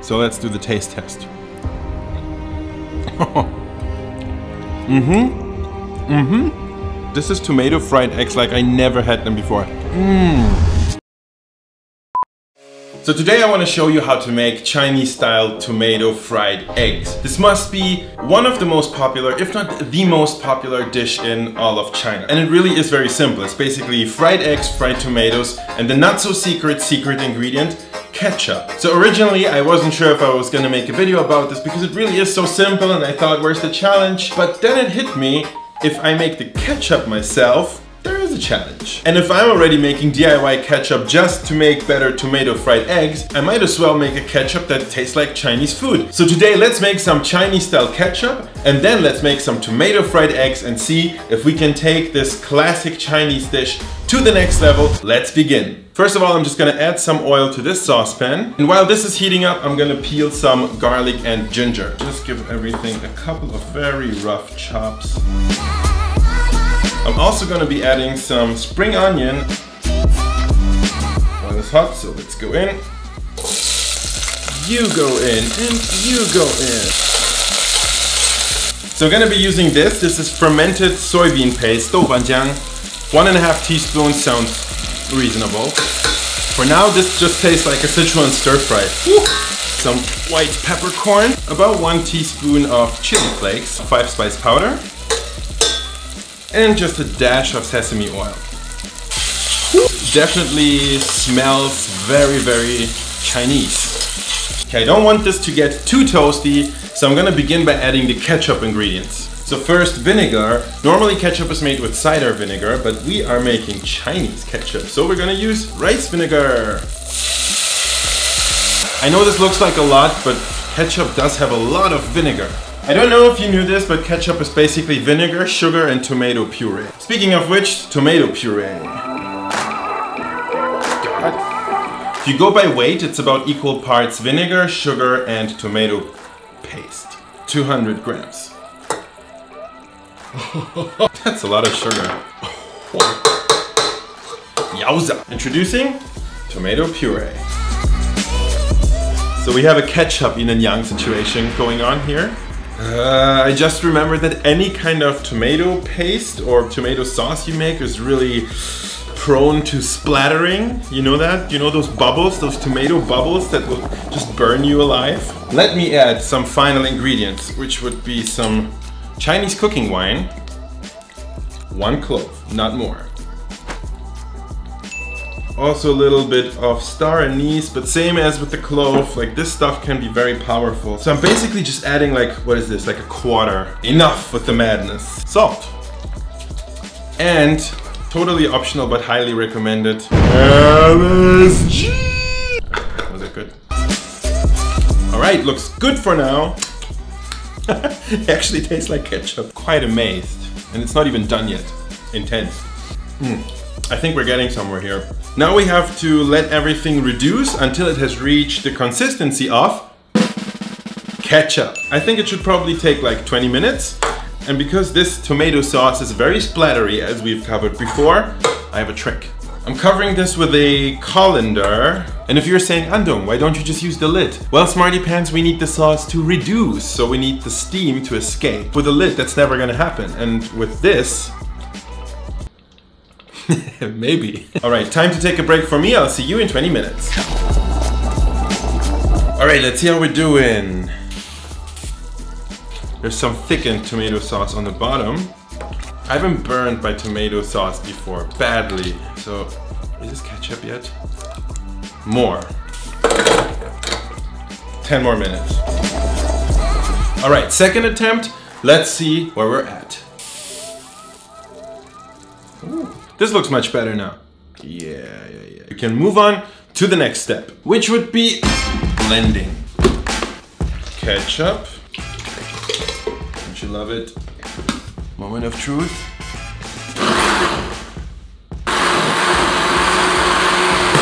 So let's do the taste test. This is tomato fried eggs like I never had them before. So today I want to show you how to make Chinese style tomato fried eggs. This must be one of the most popular, if not the most popular dish in all of China. And it really is very simple. It's basically fried eggs, fried tomatoes, and the not so secret ingredient, ketchup. So originally I wasn't sure if I was gonna make a video about this because it really is so simple, and I thought, where's the challenge? But then it hit me, if I make the ketchup myself, there is a challenge. And if I'm already making DIY ketchup just to make better tomato fried eggs, I might as well make a ketchup that tastes like Chinese food. So today let's make some Chinese style ketchup, and then let's make some tomato fried eggs and see if we can take this classic Chinese dish to the next level. Let's begin. First of all, I'm just gonna add some oil to this saucepan. And while this is heating up, I'm gonna peel some garlic and ginger. Just give everything a couple of very rough chops. I'm also going to be adding some spring onion. Oil is hot, so let's go in. You go in, and you go in. So I'm going to be using this. This is fermented soybean paste, doubanjiang. 1.5 teaspoons sounds reasonable. For now, this just tastes like a Sichuan stir fry. Some white peppercorn, about 1 teaspoon of chili flakes, 5 spice powder, and just a dash of sesame oil. Definitely smells very, very Chinese. Okay, I don't want this to get too toasty, so I'm gonna begin by adding the ketchup ingredients. So first, vinegar. Normally ketchup is made with cider vinegar, but we are making Chinese ketchup, so we're gonna use rice vinegar. I know this looks like a lot, but ketchup does have a lot of vinegar. I don't know if you knew this, but ketchup is basically vinegar, sugar, and tomato puree. Speaking of which, tomato puree. If you go by weight, it's about equal parts vinegar, sugar, and tomato paste. 200 grams. That's a lot of sugar. Yowza! Introducing tomato puree. So we have a ketchup yin and yang situation going on here. I just remembered that any kind of tomato paste or tomato sauce you make is really prone to splattering. You know that? You know those bubbles, those tomato bubbles that will just burn you alive? Let me add some final ingredients, which would be some Chinese cooking wine, 1 clove, not more. Also a little bit of star anise, but same as with the clove, like this stuff can be very powerful. So I'm basically just adding like, what is this, like a quarter. Enough with the madness. Salt. And totally optional but highly recommended, MSG. Was it good? Alright, looks good for now. It actually tastes like ketchup. Quite amazed. And it's not even done yet. Intense. I think we're getting somewhere here. Now we have to let everything reduce until it has reached the consistency of ketchup. I think it should probably take like 20 minutes. And because this tomato sauce is very splattery, as we've covered before, I have a trick. I'm covering this with a colander. And if you're saying, Andong, why don't you just use the lid? Well, smarty pants, we need the sauce to reduce, so we need the steam to escape. With a lid, that's never gonna happen. And with this, maybe. Alright, time to take a break for me. I'll see you in 20 minutes. Alright, let's see how we're doing. There's some thickened tomato sauce on the bottom. I haven't burned by tomato sauce before, badly. So, is this ketchup yet? More. 10 more minutes. Alright, second attempt. Let's see where we're at. Ooh. This looks much better now. Yeah. We can move on to the next step, which would be blending. Ketchup. Don't you love it? Moment of truth.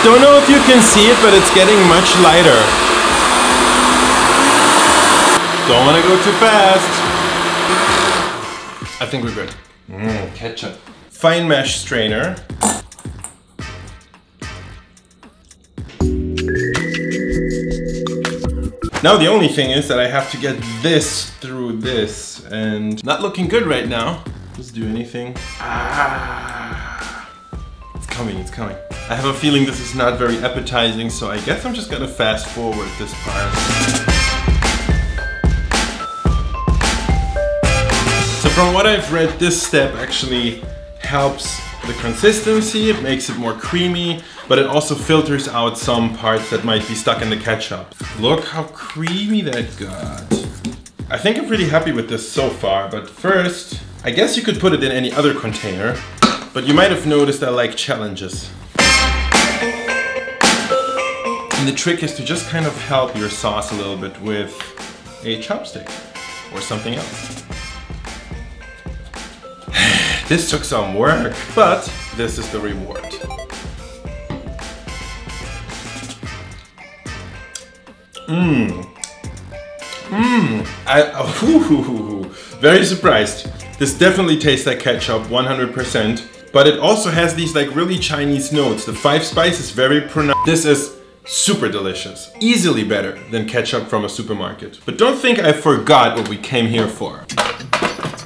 Don't know if you can see it, but it's getting much lighter. Don't want to go too fast. I think we're good. Ketchup. Fine mesh strainer. Now the only thing is that I have to get this through this, and not looking good right now. Just do anything. It's coming, it's coming. I have a feeling this is not very appetizing, so I guess I'm just gonna fast forward this part. So from what I've read, this step actually helps the consistency, it makes it more creamy, but it also filters out some parts that might be stuck in the ketchup. Look how creamy that got. I think I'm pretty happy with this so far, but first, I guess you could put it in any other container, but you might have noticed I like challenges. And the trick is to just kind of help your sauce a little bit with a chopstick or something else. This took some work, but this is the reward. Very surprised. This definitely tastes like ketchup, 100%. But it also has these like really Chinese notes. The 5 spice is very pronounced. This is super delicious. Easily better than ketchup from a supermarket. But don't think I forgot what we came here for.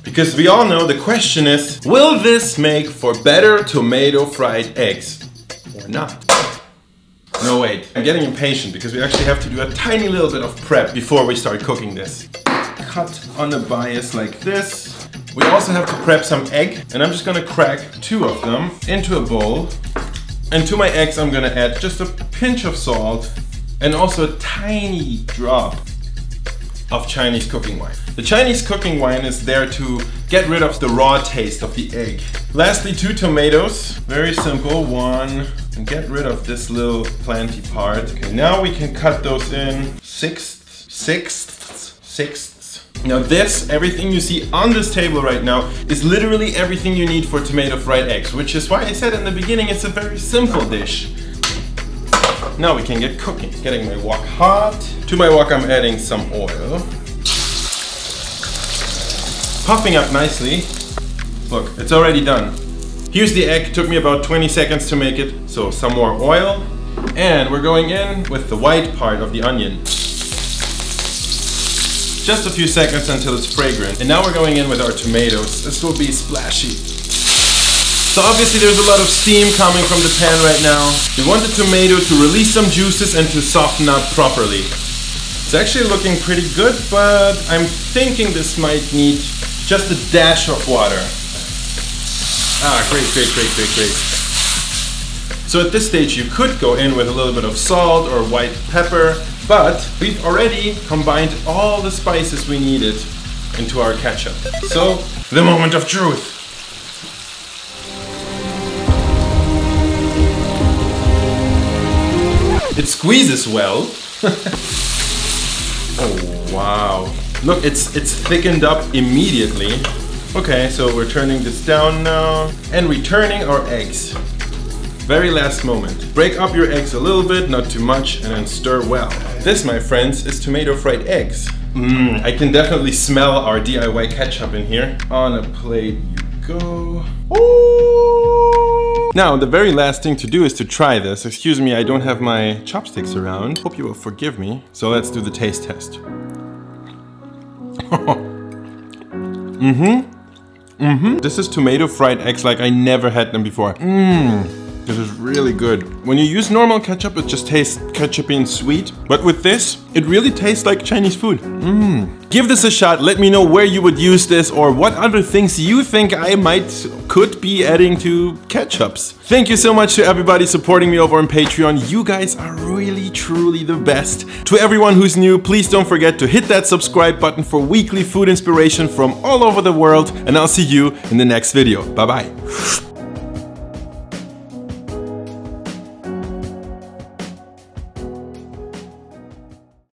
Because we all know the question is, will this make for better tomato fried eggs or not? No, wait, I'm getting impatient because we actually have to do a tiny little bit of prep before we start cooking this. Cut on the bias like this. We also have to prep some egg, and I'm just gonna crack 2 of them into a bowl. And to my eggs, I'm gonna add just a pinch of salt and also a tiny drop of Chinese cooking wine. The Chinese cooking wine is there to get rid of the raw taste of the egg. Lastly, 2 tomatoes, very simple, 1, and get rid of this little planty part. Okay, now we can cut those in sixths. Now this, everything you see on this table right now, is literally everything you need for tomato fried eggs, which is why I said in the beginning it's a very simple dish. Now we can get cooking. Getting my wok hot. To my wok I'm adding some oil. Puffing up nicely. Look, it's already done. Here's the egg, took me about 20 seconds to make it. So some more oil. And we're going in with the white part of the onion. Just a few seconds until it's fragrant. And now we're going in with our tomatoes. This will be splashy. So obviously there's a lot of steam coming from the pan right now. We want the tomato to release some juices and to soften up properly. It's actually looking pretty good, but I'm thinking this might need just a dash of water. Great. So at this stage you could go in with a little bit of salt or white pepper, but we've already combined all the spices we needed into our ketchup. So, the moment of truth. It squeezes well. Oh wow. Look, it's thickened up immediately. Okay, so we're turning this down now and returning our eggs. Very last moment. Break up your eggs a little bit, not too much, and then stir well. This, my friends, is tomato fried eggs. I can definitely smell our DIY ketchup in here. On a plate you go. Ooh. Now, the very last thing to do is to try this. Excuse me, I don't have my chopsticks around. Hope you will forgive me. So let's do the taste test. This is tomato fried eggs like I never had them before. This is really good. When you use normal ketchup, it just tastes ketchupy and sweet. But with this, it really tastes like Chinese food. Give this a shot. Let me know where you would use this or what other things you think I could be adding to ketchups. Thank you so much to everybody supporting me over on Patreon. You guys are really, truly the best. To everyone who's new, please don't forget to hit that subscribe button for weekly food inspiration from all over the world. And I'll see you in the next video. Bye-bye.